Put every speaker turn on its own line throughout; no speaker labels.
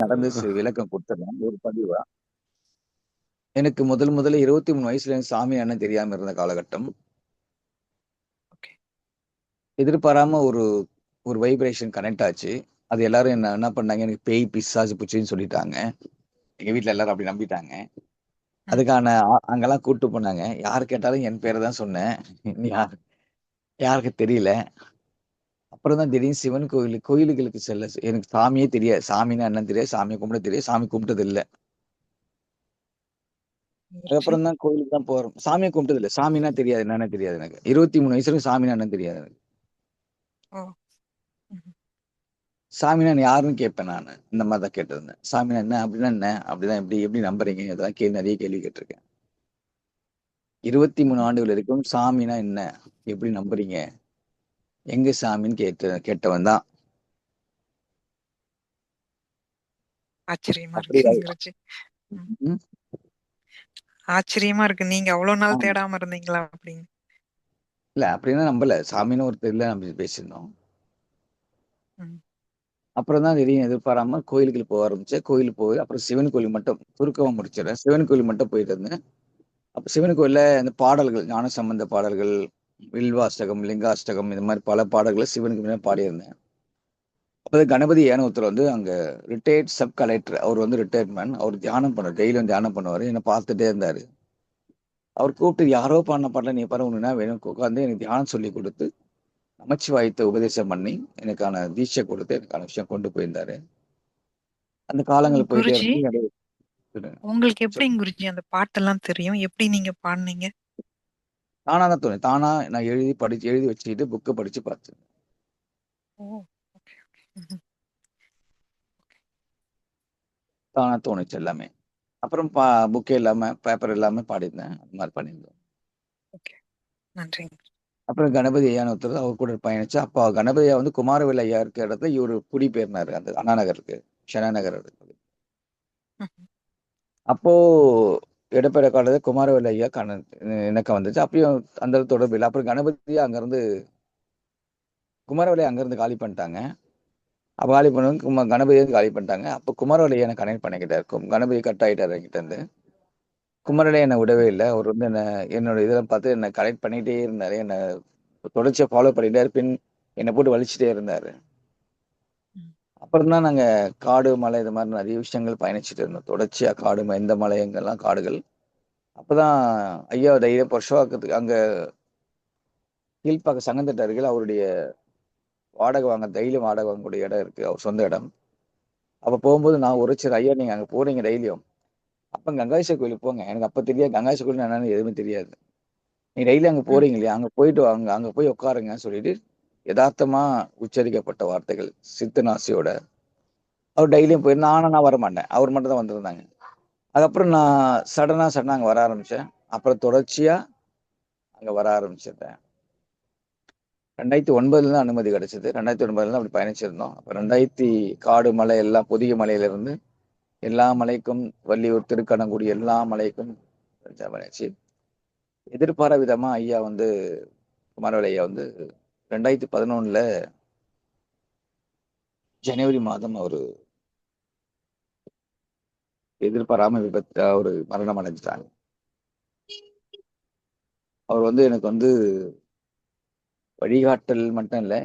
நடந்து விளக்கம் குடுத்துர்றேன். ஒரு பதிவா. எனக்கு முதல்ல 23 வயசுல எனக்கு சாமி அண்ணன் தெரியாம இருந்த காலகட்டம்.
ஓகே.
எதிர்பாராம ஒரு ஒரு வைப்ரேஷன் கனெக்ட் ஆச்சு. அது எல்லாரும் என்ன பண்ணாங்க, எனக்கு பேய், பிசாசு புடிச்சுன்னு சொல்லிட்டாங்க. எங்க வீட்ல எல்லாரும் அப்படி நம்பிட்டாங்க.
ம்.
அதுக்கான அங்கெல்லாம் கூட்டு போனாங்க. யாரு கேட்டாலும் என் பேர தான் சொன்னேன். யாருக்கு தெரியல. அப்புறம் தான் திடீர்னு சிவன் கோயிலுகளுக்கு செல்ல எனக்கு சாமியே தெரியாது. சாமின்னா என்னன்னு தெரியாது. சாமிய கும்பிட தெரியாது. சாமி கும்பிட்டது இல்ல.
மகிழ்ச்சி.
அதுக்கப்புறம் தான் கோயிலுக்கு தான் போறோம். சாமிய கும்பிட்டது இல்ல. சாமின்னா தெரியாது. என்னன்னே தெரியாது எனக்கு. 23 வயசு வரைக்கும் சாமின்னா என்னன்னு தெரியாது எனக்கு.
ஓ! ம்ஹ்ம்.
சாமின்னா யாருன்னு கேட்பேன் நானு. இந்த மாரி தான் கேட்டிருந்தேன். சாமின்னா என்ன? அப்படின்னா என்ன? அப்படிதான் எப்படி எப்படி நம்புறீங்க? இதெல்லாம் நெறைய கேள்வி கேட்டிருக்கேன். 23
ம்ஹ்ம்.
ஆண்டுகள் வரைக்கும் சாமின்னா என்ன? எப்படி நம்புறீங்க? எங்க சாமின்னு கேட்டவன் தான்.
ஆச்சரியமா
அப்படி
இருக்கு குருஜி. ம்.
ம்.
ஆச்சரியமா இருக்கு. நீங்க அவ்ளோ நாள்
ஆமா.
தேடாம இருந்தீங்களா அப்படின்னு?
இல்ல அப்படின்னா நம்பல. சாமின்னு ஒருத்தர் இல்ல நம்ம பேசியிருந்தோம்.
ம்.
அப்புறம் தான் திடீர்னு எதிர்பாராம கோயிலுக்கு போக ஆரம்பிச்சேன். கோயிலுக்கு போய் அப்புறம் சிவன் கோயில் மட்டும் சுருக்கமா முடிச்சிடுறேன். சிவன் கோயில் மட்டும் போயிட்டு இருந்தேன். அப்ப சிவன் கோயில்ல இந்த பாடல்கள், ஞானசம்பந்த பாடல்கள், வில்வாஷ்டகம், லிங்காஷ்டகம் இது மாரி பல பாடல்கள சிவனுக்கு முன்னாடி பாடியிருந்தேன். அப்ப கணபதி ஏன்னு ஒருத்தர் வந்து அங்க ரிட்டயர்ட் சப் கலெக்டர். அவர் வந்து ரிட்டயர்ட் மேன். அவர் தியானம் பண்ணுவாரு. டெய்லியும் தியானம் பண்ணுவாரு. என்ன பார்த்துட்டே இருந்தாரு. அவர் கூப்பிட்டு யாரோ பாடுன பாட்டல நீ பாரு உனக்கு என்ன வேணும் உட்கார்ந்து எனக்கு தியானம் சொல்லிக் குடுத்து, நமச்சிவாயத்த உபதேசம் பண்ணி, எனக்கான தீட்சை குடுத்து, எனக்கான விஷயம் கொண்டு போயிருந்தாரு. அந்த காலங்கள் போயிட்டே
குருஜி,
இருக்கு. இடையில
உங்களுக்கு எப்படிங்க
சொல்லுங்க.
குருஜி அந்த பாட்டெல்லாம் தெரியும்? எப்படி நீங்க பாடுனீங்க?
தானா தான் தோணும். தானா நான் எழுதி வச்சுக்கிட்டு புக்க படிச்சு பார்த்தேன்.
ஓ! Okay, okay. ம்ஹ்ம்.
தானா தோணுச்சு எல்லாமே. அப்புறம் புக்கே இல்லாம, பேப்பர் இல்லாம பாடியிருந்தேன். அந்த மாரி பண்ணியிருந்தோம்.
ஓகே. நன்றிங்க.
அப்புறம் கணபதி ஐயான்னு ஒருத்தர் அவர் கூட பயணிச்சு, அப்ப கணபதி ஐயா வந்து குமாரவேல் ஐயா இருக்கிற இடத்துல இவரு குடிபெயர்ந்தாரு. அந்த அண்ணா நகருக்கு. ஷெனா நகர் இருக்கு.
ம்ஹ்ம்.
அப்போ இடப்பெயர காலத்துல குமாரவேல் ஐயா இணக்கம் வந்துச்சு. அப்பயும் அந்த தொடர்பு இல்ல. அப்புறம் கணபதி அங்கருந்து குமாரவேல் ஐயா அங்கருந்து காலி பண்ணிட்டாங்க. அப்ப காலி பண்ணவும் கணபதிய காலி பண்ணிட்டாங்க. அப்ப குமாரவேல் ஐயா என்ன கனெக்ட் பண்ணிக்கிட்டாரு. கணபதி கட் ஆயிட்டாரு என்கிட்ட இருந்து. குமரனே என்ன விடவே
ம்.
இல்ல. அவர் வந்து என்னோட இதெல்லாம் பார்த்து என்ன கரெக்ட் பண்ணிட்டே இருந்தாரு. என்ன தொடர்ச்சியா ஃபாலோ பண்ணிட்டாரு. என்ன போட்டு வலிச்சுட்டே இருந்தாரு.
ம்.
அப்புறம் தான் நாங்க காடு, மலை இது மாரி நெறைய விஷயங்கள் பயணிச்சுட்டு இருந்தோம். தொடர்ச்சியா காடு, எந்த மலை எங்கெல்லாம் காடுகள். அப்பதான் ஐயா தைரியம் புருஷவாக்கத்துக்கு அங்க கீழ்ப்பாக்கம் சங்கந்திட்ட அருகில அவருடைய வாடகை வாங்க டெய்லியும் வாடகை வாங்கக்கூடிய இடம் இருக்கு. அவர் சொந்த இடம். அப்ப போகும்போது நான் உரைச்சேன், ஐயா நீங்க அங்க போறீங்க டெய்லியும். அப்ப கங்காளீஸ்வரர் கோயிலுக்கு போங்க. எனக்கு அப்ப தெரியாது கங்காளீஸ்வரர் கோயில் என்னன்னு எதுவுமே தெரியாது. நீங்க டெய்லி அங்க
ம்.
போறீங்க இல்லையா? அங்க போயிட்டு வாங்க. அங்க போய் உட்காருங்கன்னு சொல்லிட்டு, எதார்த்தமா உச்சரிக்கப்பட்ட வார்த்தைகள். சித்தனாசியோட. அவர் டெய்லியும்
ம்.
போய் நான் வரமாட்டேன். அவர் மட்டும் தான் வந்திருந்தாங்க. அதுக்கப்புறம் நான் சடனா அங்க வர ஆரம்பிச்சேன். அப்புறம் தொடர்ச்சியா அங்க வர ஆரம்பிச்சுட்டேன். 2009ல தான் அனுமதி கிடைச்சது. 2009ல தான் அப்படி பயணிச்சிருந்தோம். அப்ப 2000 காடு, மலை எல்லாம் பொதிகை மலையிலிருந்து எல்லா மலைக்கும், வள்ளியூர், திருக்கணங்குடி எல்லா மலைக்கும் பயணிச்சு, எதிர்பாரா விதமா ஐயா வந்து குமாரவேல் ஐயா வந்து 2011ல ஜனவரி மாதம் அவரு எதிர்பாராம அவரு மரணம் அடைஞ்சுட்டாங்க. அவர் வந்து எனக்கு வந்து வழிகாட்டல் மட்டும் இல்ல.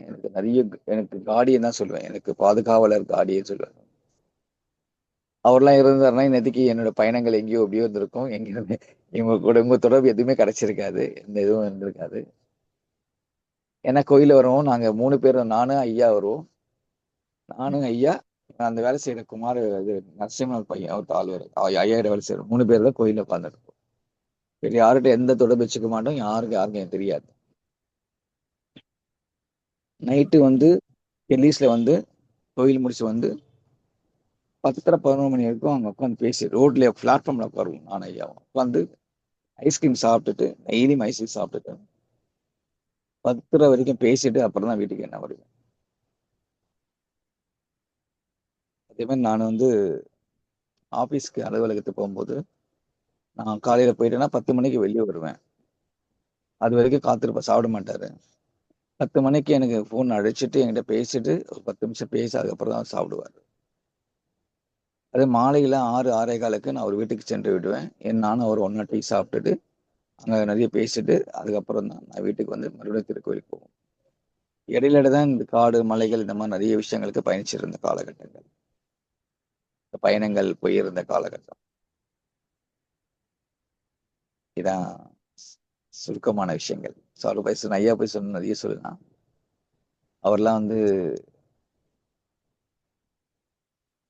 எனக்கு கார்டியன் தான் சொல்லுவேன். எனக்கு பாதுகாவலர், கார்டியன் சொல்லுவேன். அவர்லாம் இருந்தாருன்னா, இன்னதைக்கு என்னோட பயணங்கள் எங்கேயோ எப்படியோ இருந்திருக்கும். எங்கேயுமே உங்க தொடர்பு எதுவுமே கிடைச்சிருக்காது. எந்த இதுவும் இருந்திருக்காது. ஏன்னா கோயில்ல வருவோம். நாங்க 3 பேரும் நானு, ஐயா வருவோம்.
ம்.
நானும் ஐயா, அந்த வேலை செய்ற இது நரசிம்மன் ஒரு பையன் ஒரு ஆள் வேற. ஐயாயிரம் வேலை செய்றோம். 3 பேர் தான் கோயில்ல உட்கார்ந்துருப்போம். வேற யார்கிட்ட எந்த தொடர்பு வச்சுக்க மாட்டோம். யாருக்கும் எனக்கு தெரியாது. Night
okay.
வந்து கெல்லீஸ்ல வந்து கோயில் முடிச்சு வந்து 10:30, 11 மணி வரைக்கும் அங்க உட்காந்து பேசி ரோட்ல பிளாட்ஃபார்ம்ல உட்காருவோம். நானும் ஐயாவும். உட்காந்து ஐஸ்கிரீம் சாப்பிட்டுட்டு, டெய்லியும் ஐஸ்கிரீம் சாப்பிட்டுட்டு 10:30 வரைக்கும் பேசிட்டு அப்புறம் தான் வீட்டுக்கு என்ன வருவேன். அதே மாரி நான் வந்து ஆபீஸ்க்கு அலுவலகத்துக்கு போகும்போது, நான் காலையில போயிட்டேன்னா 10 மணிக்கு வெளிய வருவேன். அது வரைக்கும் காத்திருப்பேன். சாப்பிட மாட்டாரு. 10 மணிக்கு எனக்கு ஃபோன் அடிச்சுட்டு என்கிட்ட பேசிட்டு, ஒரு 10 நிமிஷம் பேசி அதுக்கப்புறம் தான் சாப்பிடுவாரு. அதே மாலையில 6, 6:15க்கு நான் அவர் வீட்டுக்கு சென்று விடுவேன். நானும் அவர் ஒண்ணா டீ சாப்பிட்டுட்டு, அங்க நிறைய பேசிட்டு, அதுக்கப்புறம் தான் நான் வீட்டுக்கு வந்து மறுபடியும் திருக்கோயிலுக்கு போவோம். இடையில தான் இந்த காடு, மலைகள் இந்த மாரி நிறைய விஷயங்களுக்கு பயணிச்சிருந்த காலகட்டங்கள். இந்த பயணங்கள் போயிருந்த காலகட்டம். இதான் சுருக்கமான விஷயங்கள். ஸோ அவர பத்தி ஐயா பத்தி சொன்னா நிறைய சொல்லலாம். அவர்லாம் வந்து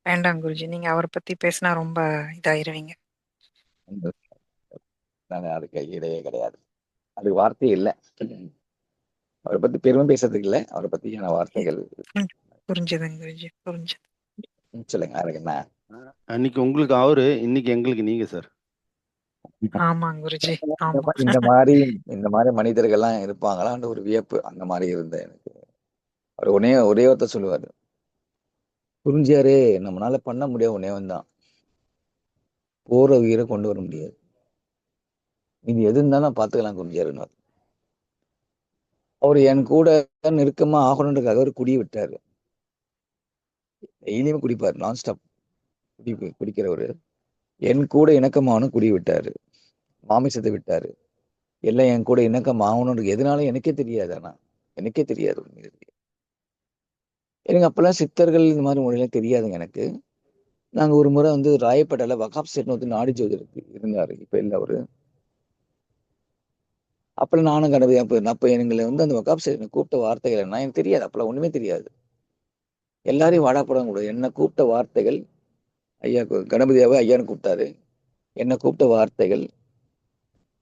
வேண்டாம் குருஜி. நீங்க அவர பத்தி பேசினா ரொம்ப இதாயிருவீங்க.
அதுக்கு இடையே கிடையாது. அதுக்கு வார்த்தையே இல்ல. அவர பத்தி பெருமை பேசுறதுக்கு இல்ல. அவர பத்தியான வார்த்தைகள்
புரிஞ்சதுங்க குருஜி. புரிஞ்சது.
சொல்லுங்க. அதுக்கு என்ன?
அன்னைக்கு உங்களுக்கு அவரு, இன்னைக்கு எங்களுக்கு நீங்க சார்.
ஆமாங்க குருஜி. ஆமா.
இந்த மாரி மனிதர்கள்லாம் இருப்பாங்களான்னு ஒரு வியப்பு. அந்த மாரி இருந்த எனக்கு. அவர் ஒரே ஒருத்தர் சொல்லுவாரு. புரிஞ்சியாரு நம்மளால பண்ண முடியாது ஒண்ணே ஒண்ணுதான். போற உயிரை கொண்டு வர முடியாது. நீங்க எது இருந்தாலும் பார்த்துக்கலாம் குறிஞ்சியாருன்னு. அவர் என் கூட நெருக்கமா ஆகணுன்றதுக்காக அவர் குடிய விட்டாரு. டெய்லியுமே குடிப்பாரு. நான் ஸ்டாப் குடிக்கிறவரு. என் கூட இணக்கமாகணும் குடி விட்டாரு. மாமிசத்தை விட்டாரு. எல்லாம் என் கூட இணக்கம் ஆகணும்னு எதனால எனக்கே தெரியாது. ஆனா எனக்கே தெரியாது. எனக்கு அப்பெல்லாம் சித்தர்கள் இந்த மாதிரி மொழியெல்லாம் தெரியாதுங்க எனக்கு. நாங்க ஒரு முறை வந்து ராயப்பேட்டையில வகாப் சேட்னு வந்து நாடி ஜோதிடர் இருந்தாரு. இப்ப இல்ல அவரு. அப்பெல்லாம் நானும் கணபதியா போயிருந்தேன். அப்ப எங்களை வந்து அந்த வகாப் சேட்னை கூப்பிட்ட வார்த்தைகள் என்ன எனக்கு தெரியாது. அப்பெல்லாம் ஒண்ணுமே தெரியாது. எல்லாரையும் வாடா போடான்னு கூடாது. என்ன கூப்பிட்ட வார்த்தைகள் ஐயா கணபதியாவே ஐயான்னு கூப்பிட்டாரு. என்ன கூப்பிட்ட வார்த்தைகள்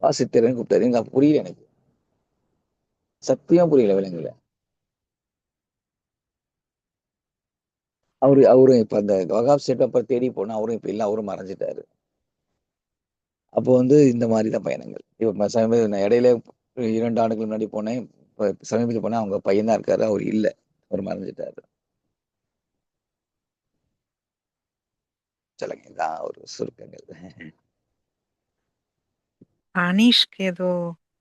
சித்தர்னு கூப்பிட்டாரு. எனக்கு அப்ப புரியல எனக்கு. சத்தியம் புரியல விலங்குல. அவரும் இப்ப அந்த வகாப் சேட் அப்புறம் தேடி போனா அவரும் இப்ப இல்ல. அவரும் மறைஞ்சிட்டாரு. அப்போ வந்து இந்த மாதிரிதான் பயணங்கள். இப்ப சமீப நான் இடையில 2 ஆண்டுகள் முன்னாடி போனேன். இப்ப சமீபத்துல போனா அவங்க பையன் தான் இருக்காரு. அவர் இல்ல. அவர் மறைஞ்சிட்டாரு. சொல்லுங்க. இதான் ஒரு சுருக்கங்கள்.
அனீஷ்க்கு ஏதோ